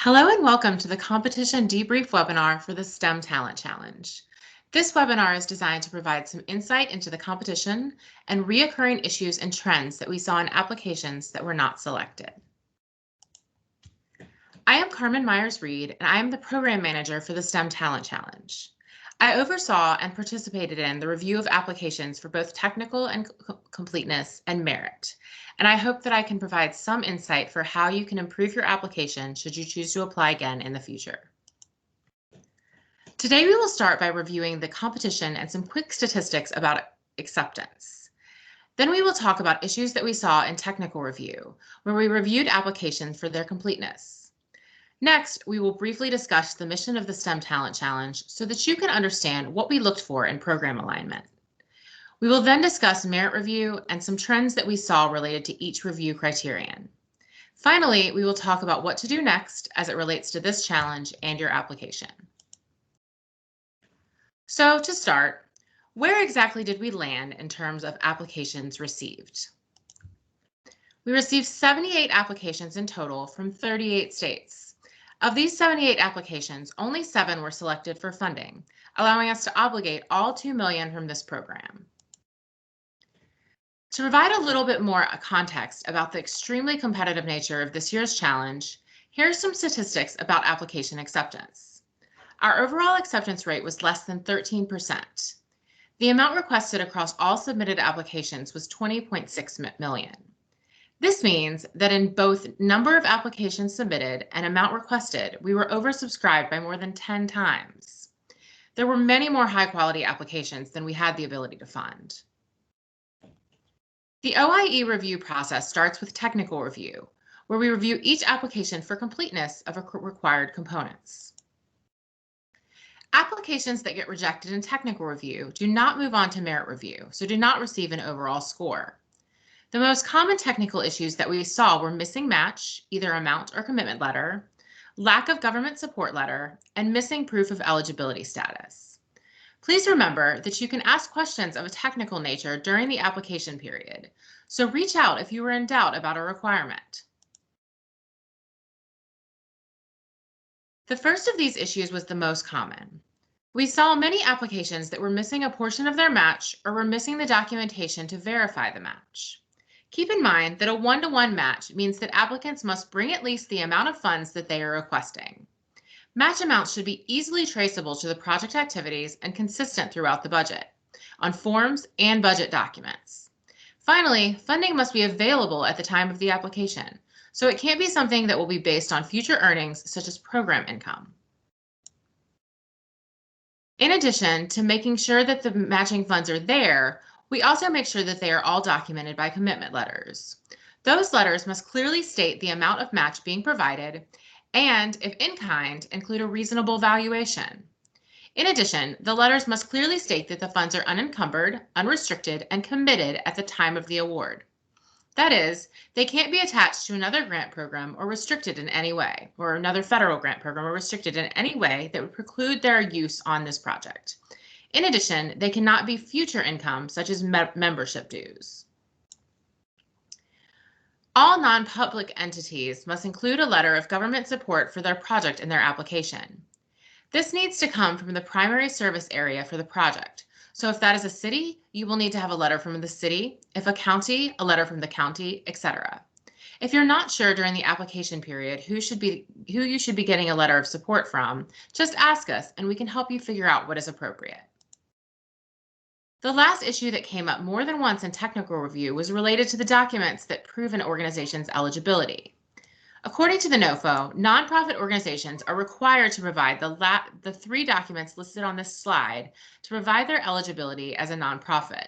Hello and welcome to the Competition Debrief webinar for the STEM Talent Challenge. This webinar is designed to provide some insight into the competition and reoccurring issues and trends that we saw in applications that were not selected. I am Carmen Myers-Reed, and I am the Program Manager for the STEM Talent Challenge. I oversaw and participated in the review of applications for both technical and completeness and merit, and I hope that I can provide some insight for how you can improve your application should you choose to apply again in the future. Today we will start by reviewing the competition and some quick statistics about acceptance. Then we will talk about issues that we saw in technical review, where we reviewed applications for their completeness. Next, we will briefly discuss the mission of the STEM Talent Challenge so that you can understand what we looked for in program alignment. We will then discuss merit review and some trends that we saw related to each review criterion. Finally, we will talk about what to do next as it relates to this challenge and your application. So to start, where exactly did we land in terms of applications received? We received 78 applications in total from 38 states. Of these 78 applications, only 7 were selected for funding, allowing us to obligate all $2 million from this program. To provide a little bit more context about the extremely competitive nature of this year's challenge, here are some statistics about application acceptance. Our overall acceptance rate was less than 13%. The amount requested across all submitted applications was 20.6 million. This means that in both number of applications submitted and amount requested, we were oversubscribed by more than 10 times. There were many more high-quality applications than we had the ability to fund. The OIE review process starts with technical review, where we review each application for completeness of required components. Applications that get rejected in technical review do not move on to merit review, so do not receive an overall score. The most common technical issues that we saw were missing match, either amount or commitment letter, lack of government support letter, and missing proof of eligibility status. Please remember that you can ask questions of a technical nature during the application period, so reach out if you are in doubt about a requirement. The first of these issues was the most common. We saw many applications that were missing a portion of their match or were missing the documentation to verify the match. Keep in mind that a one-to-one match means that applicants must bring at least the amount of funds that they are requesting. Match amounts should be easily traceable to the project activities and consistent throughout the budget, on forms and budget documents. Finally, funding must be available at the time of the application, so it can't be something that will be based on future earnings such as program income. In addition to making sure that the matching funds are there, we also make sure that they are all documented by commitment letters. Those letters must clearly state the amount of match being provided and, if in kind, include a reasonable valuation. In addition, the letters must clearly state that the funds are unencumbered, unrestricted, and committed at the time of the award. That is, they can't be attached to another grant program or restricted in any way, or another federal grant program or restricted in any way that would preclude their use on this project. In addition, they cannot be future income, such as membership dues. All non-public entities must include a letter of government support for their project in their application. This needs to come from the primary service area for the project. So if that is a city, you will need to have a letter from the city. If a county, a letter from the county, etc. If you're not sure during the application period who you should be getting a letter of support from, just ask us and we can help you figure out what is appropriate. The last issue that came up more than once in technical review was related to the documents that prove an organization's eligibility. According to the NOFO, nonprofit organizations are required to provide the 3 documents listed on this slide to provide their eligibility as a nonprofit.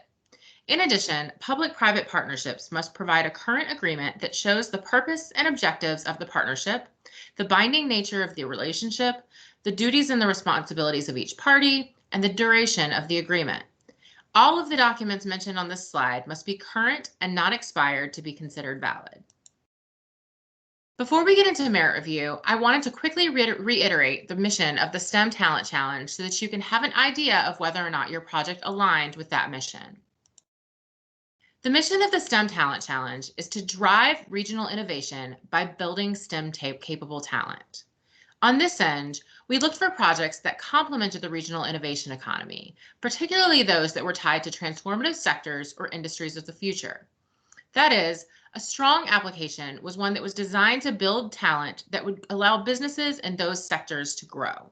In addition, public-private partnerships must provide a current agreement that shows the purpose and objectives of the partnership, the binding nature of the relationship, the duties and the responsibilities of each party, and the duration of the agreement. All of the documents mentioned on this slide must be current and not expired to be considered valid. Before we get into merit review, I wanted to quickly reiterate the mission of the STEM Talent Challenge so that you can have an idea of whether or not your project aligned with that mission. The mission of the STEM Talent Challenge is to drive regional innovation by building STEM-capable talent. On this end, we looked for projects that complemented the regional innovation economy, particularly those that were tied to transformative sectors or industries of the future. That is, a strong application was one that was designed to build talent that would allow businesses in those sectors to grow.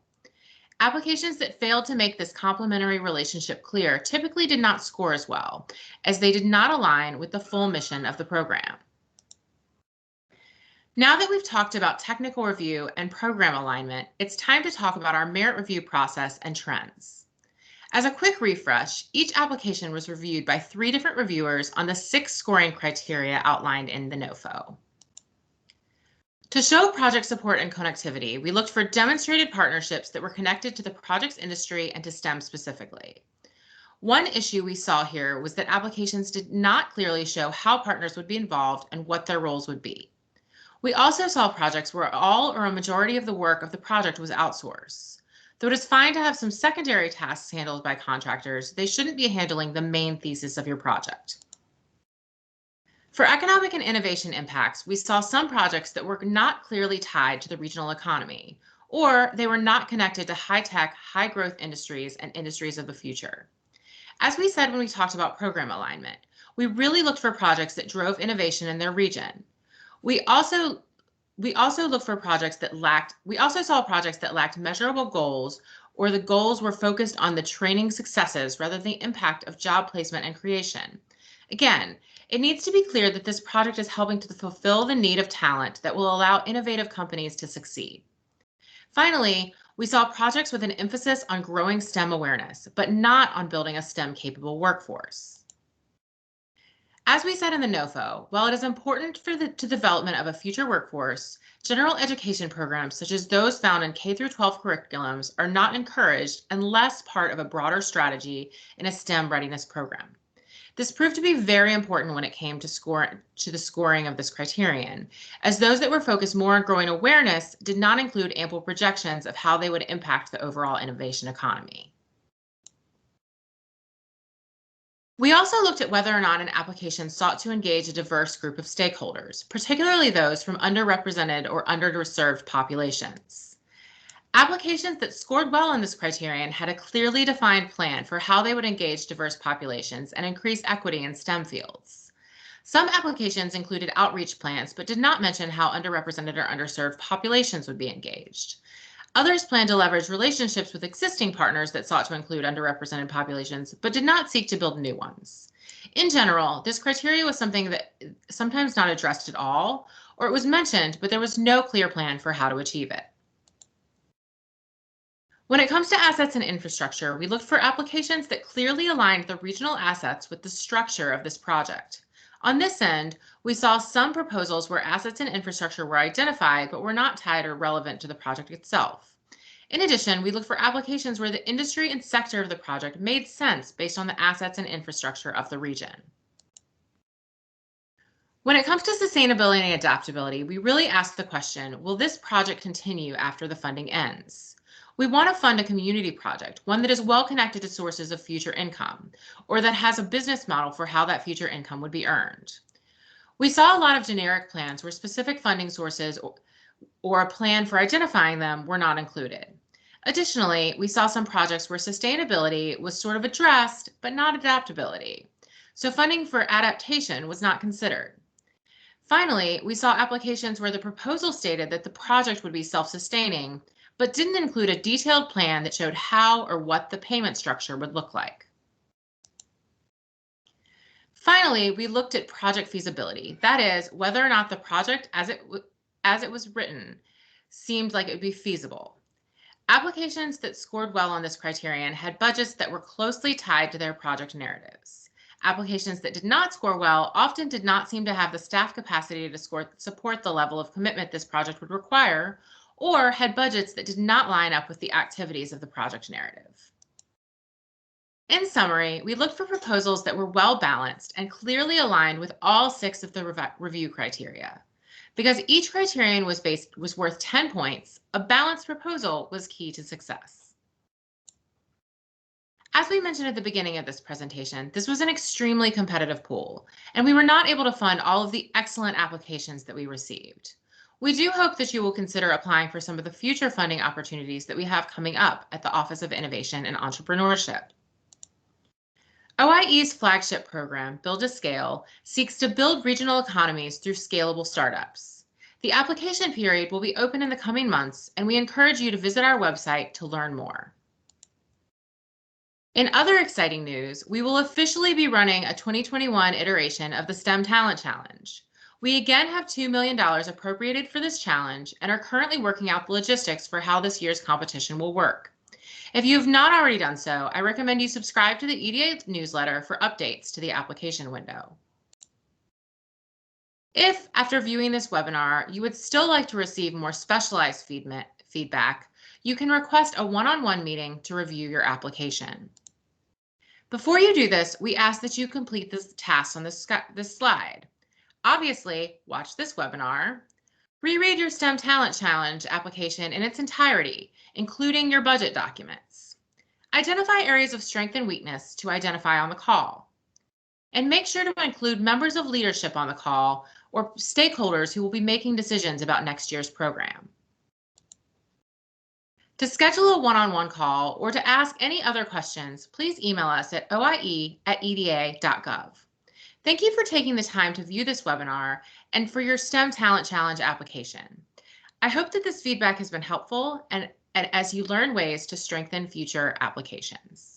Applications that failed to make this complementary relationship clear typically did not score as well, as they did not align with the full mission of the program. Now that we've talked about technical review and program alignment, it's time to talk about our merit review process and trends. As a quick refresh, each application was reviewed by 3 different reviewers on the 6 scoring criteria outlined in the NOFO. To show project support and connectivity, we looked for demonstrated partnerships that were connected to the project's industry and to STEM specifically. One issue we saw here was that applications did not clearly show how partners would be involved and what their roles would be. We also saw projects where all or a majority of the work of the project was outsourced. Though it is fine to have some secondary tasks handled by contractors, they shouldn't be handling the main thesis of your project. For economic and innovation impacts, we saw some projects that were not clearly tied to the regional economy, or they were not connected to high-tech, high-growth industries and industries of the future. As we said when we talked about program alignment, we really looked for projects that drove innovation in their region. We also looked for projects that saw projects that lacked measurable goals, or the goals were focused on the training successes rather than the impact of job placement and creation. Again, it needs to be clear that this project is helping to fulfill the need of talent that will allow innovative companies to succeed. Finally, we saw projects with an emphasis on growing STEM awareness, but not on building a STEM-capable workforce. As we said in the NOFO, while it is important for the development of a future workforce, general education programs such as those found in K-12 curriculums are not encouraged unless part of a broader strategy in a STEM readiness program. This proved to be very important when it came to the scoring of this criterion, as those that were focused more on growing awareness did not include ample projections of how they would impact the overall innovation economy. We also looked at whether or not an application sought to engage a diverse group of stakeholders, particularly those from underrepresented or underserved populations. Applications that scored well on this criterion had a clearly defined plan for how they would engage diverse populations and increase equity in STEM fields. Some applications included outreach plans, but did not mention how underrepresented or underserved populations would be engaged. Others planned to leverage relationships with existing partners that sought to include underrepresented populations, but did not seek to build new ones. In general, this criteria was something that sometimes not addressed at all, or it was mentioned, but there was no clear plan for how to achieve it. When it comes to assets and infrastructure, we looked for applications that clearly aligned the regional assets with the structure of this project. On this end, we saw some proposals where assets and infrastructure were identified but were not tied or relevant to the project itself. In addition, we looked for applications where the industry and sector of the project made sense based on the assets and infrastructure of the region. When it comes to sustainability and adaptability, we really asked the question, will this project continue after the funding ends? We want to fund a community project, one that is well connected to sources of future income, or that has a business model for how that future income would be earned. We saw a lot of generic plans where specific funding sources or a plan for identifying them were not included. Additionally, we saw some projects where sustainability was sort of addressed, but not adaptability. So funding for adaptation was not considered. Finally, we saw applications where the proposal stated that the project would be self-sustaining, but didn't include a detailed plan that showed how or what the payment structure would look like. Finally, we looked at project feasibility. That is, whether or not the project as it was written seemed like it would be feasible. Applications that scored well on this criterion had budgets that were closely tied to their project narratives. Applications that did not score well often did not seem to have the staff capacity to support the level of commitment this project would require, or had budgets that did not line up with the activities of the project narrative. In summary, we looked for proposals that were well balanced and clearly aligned with all 6 of the review criteria. Because each criterion was worth 10 points, a balanced proposal was key to success. As we mentioned at the beginning of this presentation, this was an extremely competitive pool, and we were not able to fund all of the excellent applications that we received. We do hope that you will consider applying for some of the future funding opportunities that we have coming up at the Office of Innovation and Entrepreneurship. OIE's flagship program, Build to Scale, seeks to build regional economies through scalable startups. The application period will be open in the coming months, and we encourage you to visit our website to learn more. In other exciting news, we will officially be running a 2021 iteration of the STEM Talent Challenge. We again have $2 million appropriated for this challenge and are currently working out the logistics for how this year's competition will work. If you have not already done so, I recommend you subscribe to the EDA newsletter for updates to the application window. If, after viewing this webinar, you would still like to receive more specialized feedback, you can request a one-on-one meeting to review your application. Before you do this, we ask that you complete this task on this slide. Obviously, watch this webinar, reread your STEM Talent Challenge application in its entirety, including your budget documents. Identify areas of strength and weakness to identify on the call. And make sure to include members of leadership on the call or stakeholders who will be making decisions about next year's program. To schedule a one-on-one call or to ask any other questions, please email us at oie@eda.gov. Thank you for taking the time to view this webinar and for your STEM Talent Challenge application. I hope that this feedback has been helpful and as you learn ways to strengthen future applications.